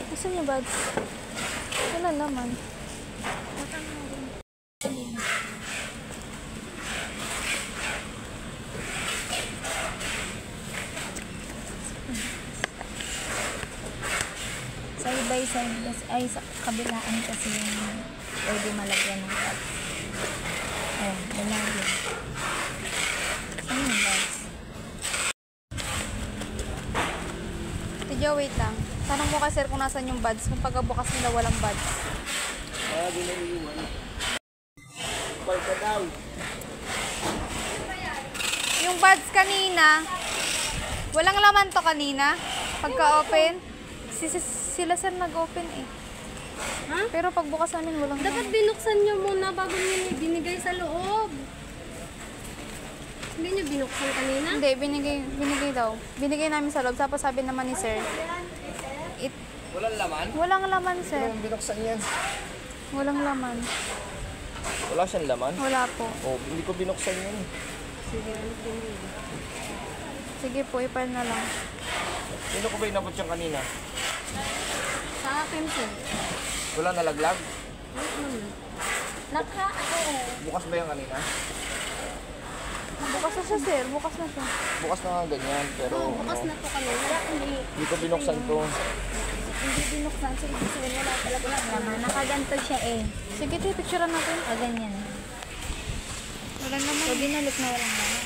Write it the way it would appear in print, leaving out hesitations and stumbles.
Gusto niyo ba? Wala naman. Side by side ay sa kabilaan kasi yung pwede malagyan ng bags. Ayan, wala yun. Saan yung bags? Tidyo, wait lang. Tanong mo ka sir kung nasan yung buds. Kung pagkabukas nila walang buds. Balka daw. Yung buds kanina, walang laman to kanina. Pagka-open, sila sir nag-open eh. Ha? Pero pagbukas namin walang Dapat laman. binuksan nyo muna bago nyo binigay sa loob. Hindi nyo binuksan kanina? Hindi, binigay daw. Binigay namin sa loob. Tapos sabi naman ni sir, Walang laman? walang laman sir. Anong binuksan yan? Walang laman. Wala siyang laman? Wala po. Oh, hindi ko binuksan yan. Sige po, ipal na lang. Sino ko ba inabot yung kanina? Sa akin, sir. Wala nalaglag? Naka, Bukas ba yung kanina? Bukas na siya sir, bukas na siya. Bukas na nga ganyan, pero bukas na to kanina. hindi ko binuksan to. Hindi binuksan, sir. Kasi wala talaga laman. Nakaganto siya eh. Sige, picturean natin. Ganyan. Walang laman. So, binalik na walang laman.